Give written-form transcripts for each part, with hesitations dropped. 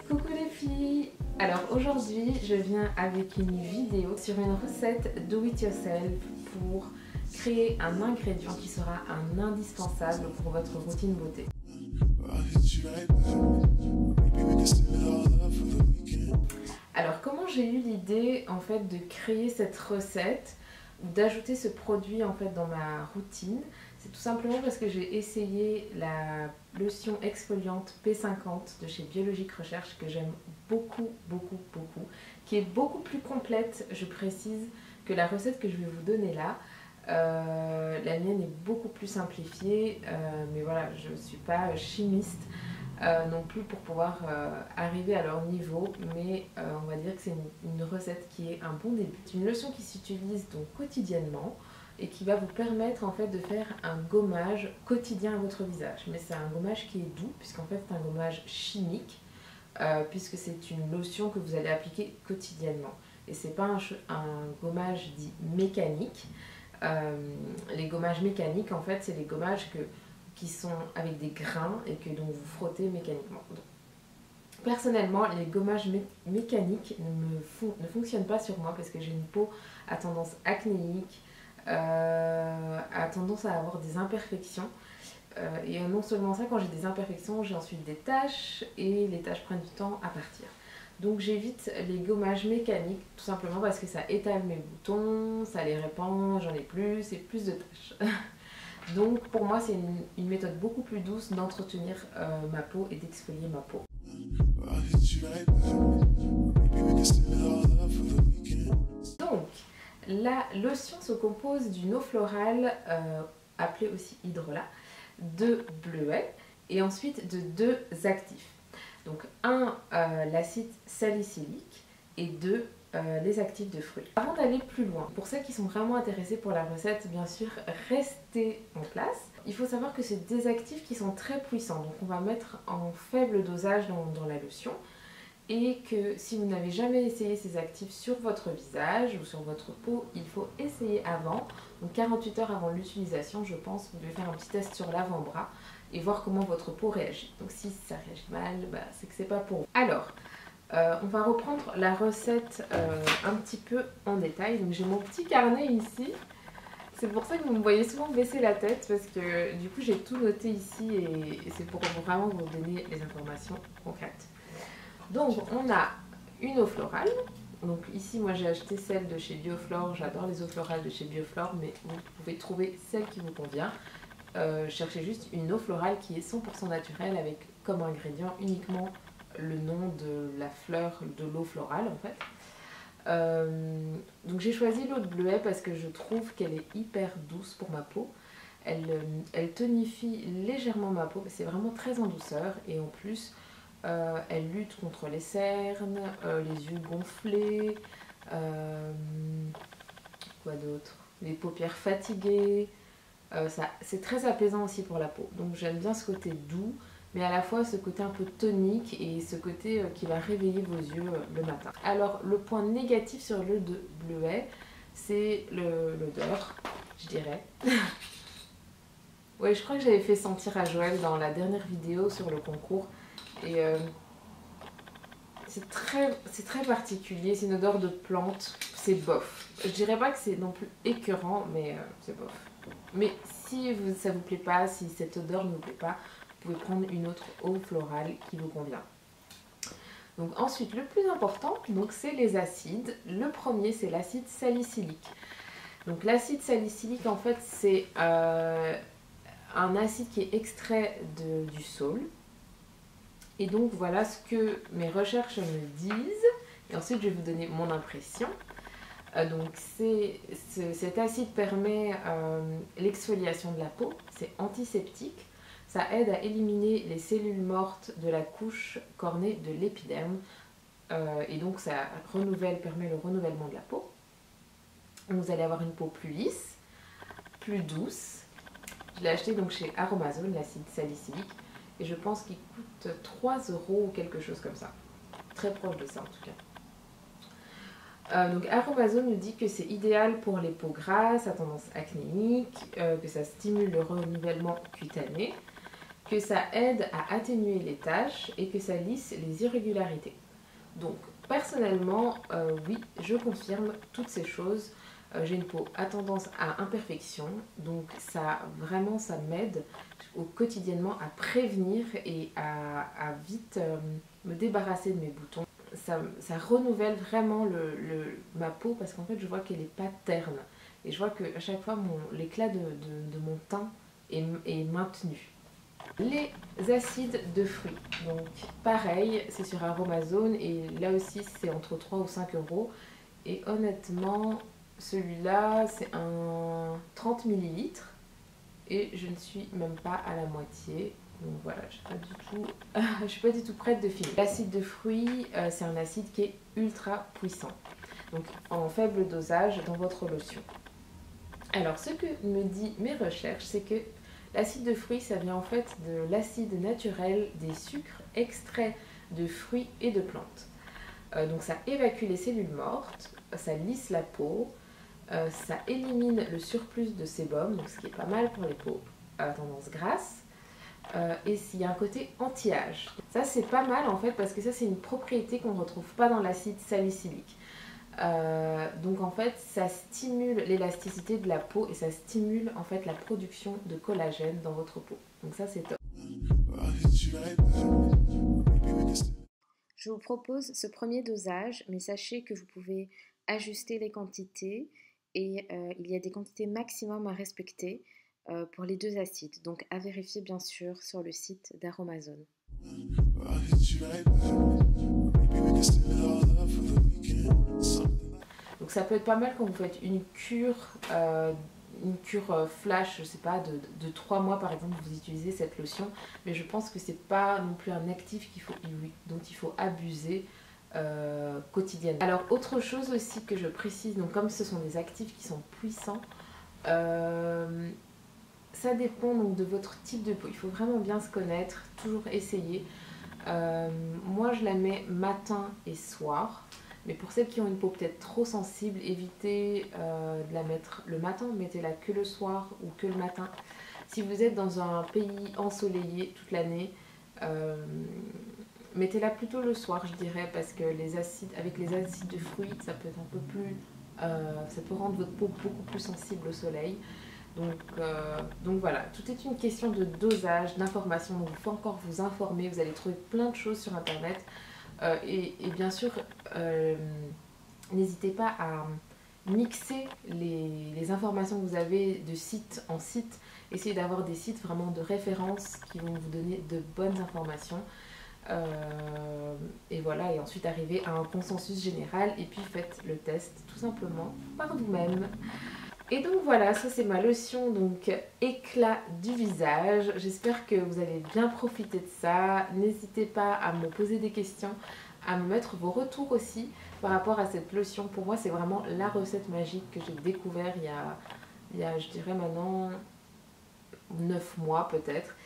Coucou les filles. Alors aujourd'hui je viens avec une vidéo sur une recette do it yourself pour créer un ingrédient qui sera un indispensable pour votre routine beauté. Alors comment j'ai eu l'idée en fait de créer cette recette ou d'ajouter ce produit en fait dans ma routine? C'est tout simplement parce que j'ai essayé la lotion exfoliante P50 de chez Biologique Recherche que j'aime beaucoup, qui est beaucoup plus complète, je précise, que la recette que je vais vous donner là. La mienne est beaucoup plus simplifiée, mais voilà, je ne suis pas chimiste non plus pour pouvoir arriver à leur niveau, mais on va dire que c'est une recette qui est un bon début. C'est une lotion qui s'utilise donc quotidiennement et qui va vous permettre en fait de faire un gommage quotidien à votre visage. Mais c'est un gommage qui est doux, puisqu'en fait c'est un gommage chimique, puisque c'est une lotion que vous allez appliquer quotidiennement. Et c'est pas un gommage dit mécanique. Les gommages mécaniques, en fait, c'est les gommages qui sont avec des grains et que donc vous frottez mécaniquement. Donc, personnellement, les gommages mécaniques ne fonctionnent pas sur moi parce que j'ai une peau à tendance acnéique, a tendance à avoir des imperfections. Et non seulement ça, quand j'ai des imperfections, j'ai ensuite des taches et les taches prennent du temps à partir. Donc j'évite les gommages mécaniques tout simplement parce que ça étale mes boutons, ça les répand, j'en ai plus et plus de taches. Donc pour moi c'est une méthode beaucoup plus douce d'entretenir ma peau et d'exfolier ma peau. Donc la lotion se compose d'une eau florale appelée aussi hydrolat, de bleuets et ensuite de 2 actifs. Donc l'acide salicylique et 2 les actifs de fruits. Avant d'aller plus loin, pour celles qui sont vraiment intéressées pour la recette, bien sûr, restez en place. Il faut savoir que c'est des actifs qui sont très puissants, donc on va mettre en faible dosage dans la lotion. Et que si vous n'avez jamais essayé ces actifs sur votre visage ou sur votre peau, il faut essayer avant. Donc 48 heures avant l'utilisation, je pense, vous devez faire un petit test sur l'avant-bras et voir comment votre peau réagit. Donc si ça réagit mal, c'est que c'est pas pour vous. Alors, on va reprendre la recette un petit peu en détail. Donc j'ai mon petit carnet ici. C'est pour ça que vous me voyez souvent baisser la tête parce que du coup j'ai tout noté ici et c'est pour vraiment vous donner les informations concrètes. Donc on a une eau florale. Donc ici moi j'ai acheté celle de chez Bioflore. J'adore les eaux florales de chez Bioflore, mais vous pouvez trouver celle qui vous convient. Cherchez juste une eau florale qui est 100% naturelle avec comme ingrédient uniquement le nom de la fleur de l'eau florale en fait. Donc j'ai choisi l'eau de bleuet parce que je trouve qu'elle est hyper douce pour ma peau. Elle tonifie légèrement ma peau, c'est vraiment très en douceur et en plus elle lutte contre les cernes, les yeux gonflés, quoi d'autre, les paupières fatiguées. C'est très apaisant aussi pour la peau, donc j'aime bien ce côté doux mais à la fois ce côté un peu tonique et ce côté qui va réveiller vos yeux le matin. Alors le point négatif sur l'eau de bleuet, c'est l'odeur, je dirais. Oui, je crois que j'avais fait sentir à Joël dans la dernière vidéo sur le concours et c'est très particulier, c'est une odeur de plante, c'est bof. Je dirais pas que c'est non plus écœurant, mais c'est bof. Mais si ça vous plaît pas, si cette odeur ne vous plaît pas, vous pouvez prendre une autre eau florale qui vous convient. Donc ensuite, le plus important, c'est les acides. Le premier, c'est l'acide salicylique. Donc l'acide salicylique, en fait, c'est un acide qui est extrait du saule. Et donc voilà ce que mes recherches me disent. Et ensuite, je vais vous donner mon impression. Donc cet acide permet l'exfoliation de la peau, c'est antiseptique. Ça aide à éliminer les cellules mortes de la couche cornée de l'épiderme et donc ça permet le renouvellement de la peau. Donc vous allez avoir une peau plus lisse, plus douce. Je l'ai acheté donc chez Aromazone, l'acide salicylique, et je pense qu'il coûte 3 € ou quelque chose comme ça. Très proche de ça en tout cas. Donc Aromazone nous dit que c'est idéal pour les peaux grasses, à tendance acnéique, que ça stimule le renouvellement cutané, que ça aide à atténuer les taches et que ça lisse les irrégularités. Donc personnellement, oui, je confirme toutes ces choses. J'ai une peau à tendance à imperfection, donc ça vraiment ça m'aide quotidiennement à prévenir et à vite me débarrasser de mes boutons. Ça renouvelle vraiment ma peau parce qu'en fait je vois qu'elle n'est pas terne et je vois qu'à chaque fois l'éclat de mon teint est maintenu. Les acides de fruits, donc pareil, c'est sur Aromazone et là aussi c'est entre 3 ou 5 euros. Et honnêtement, celui-là c'est un 30 millilitres et je ne suis même pas à la moitié. Donc voilà, je suis pas du tout prête de finir. L'acide de fruits, c'est un acide qui est ultra puissant. Donc en faible dosage dans votre lotion. Alors ce que me dit mes recherches, c'est que l'acide de fruits, ça vient en fait de l'acide naturel des sucres extraits de fruits et de plantes. Donc ça évacue les cellules mortes, ça lisse la peau, ça élimine le surplus de sébum, donc ce qui est pas mal pour les peaux à tendance grasse. Et s'il y a un côté anti-âge. Ça c'est pas mal en fait parce que ça c'est une propriété qu'on ne retrouve pas dans l'acide salicylique. Donc en fait ça stimule l'élasticité de la peau et ça stimule en fait la production de collagène dans votre peau. Donc ça c'est top. Je vous propose ce premier dosage, mais sachez que vous pouvez ajuster les quantités et il y a des quantités maximum à respecter pour les deux acides. Donc à vérifier bien sûr sur le site d'Aromazone. Donc ça peut être pas mal quand vous faites une cure flash, je sais pas, de 3 mois par exemple, vous utilisez cette lotion, mais je pense que c'est pas non plus un actif dont il faut abuser quotidiennement. Alors autre chose aussi que je précise, donc comme ce sont des actifs qui sont puissants, ça dépend donc de votre type de peau, il faut vraiment bien se connaître, toujours essayer. Moi je la mets matin et soir. Mais pour celles qui ont une peau peut-être trop sensible, évitez de la mettre le matin, mettez-la que le soir ou que le matin. Si vous êtes dans un pays ensoleillé toute l'année, mettez-la plutôt le soir, je dirais, parce que avec les acides de fruits, ça peut être un peu plus, ça peut rendre votre peau beaucoup plus sensible au soleil. Donc voilà, tout est une question de dosage, d'information. Donc il faut encore vous informer, vous allez trouver plein de choses sur internet. Et bien sûr, n'hésitez pas à mixer les informations que vous avez de site en site. Essayez d'avoir des sites vraiment de référence qui vont vous donner de bonnes informations. Et voilà, et ensuite arriver à un consensus général et puis faites le test tout simplement par vous-même. Et donc voilà, ça c'est ma lotion donc éclat du visage. J'espère que vous allez bien profiter de ça. N'hésitez pas à me poser des questions, à me mettre vos retours aussi par rapport à cette lotion. Pour moi c'est vraiment la recette magique que j'ai découvert il y a je dirais maintenant 9 mois peut-être.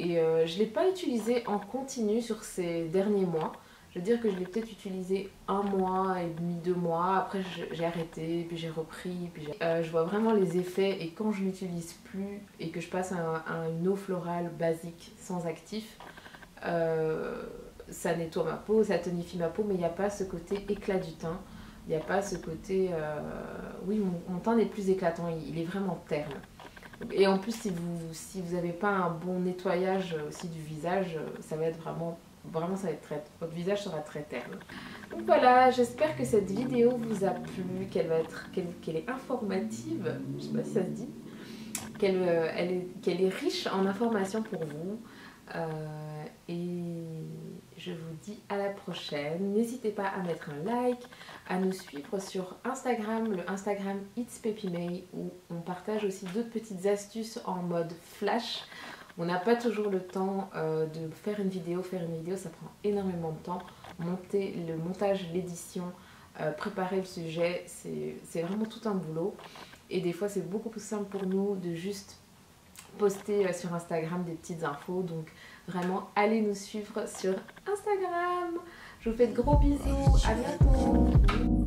Et je ne l'ai pas utilisée en continu sur ces derniers mois. Je veux dire que je l'ai peut-être utilisé 1 mois et demi, 2 mois. Après j'ai arrêté, puis j'ai repris. Je vois vraiment les effets et quand je l'utilise plus et que je passe à une eau florale basique sans actif, ça nettoie ma peau, ça tonifie ma peau, mais il n'y a pas ce côté éclat du teint. Il n'y a pas ce côté... Oui, mon teint n'est plus éclatant, il est vraiment terne. Et en plus, si vous n'avez pas un bon nettoyage aussi du visage, ça va être vraiment ça va être votre visage sera très terne. Donc voilà, j'espère que cette vidéo vous a plu, qu'elle est informative, je sais pas si ça se dit, qu'elle est riche en informations pour vous. Et je vous dis à la prochaine. N'hésitez pas à mettre un like, à nous suivre sur Instagram, le Instagram It's Pepi May, où on partage aussi d'autres petites astuces en mode flash. On n'a pas toujours le temps de faire une vidéo. Faire une vidéo, ça prend énormément de temps. Monter le montage, l'édition, préparer le sujet, c'est vraiment tout un boulot. Et des fois, c'est beaucoup plus simple pour nous de juste poster sur Instagram des petites infos. Donc vraiment, allez nous suivre sur Instagram. Je vous fais de gros bisous. À bientôt.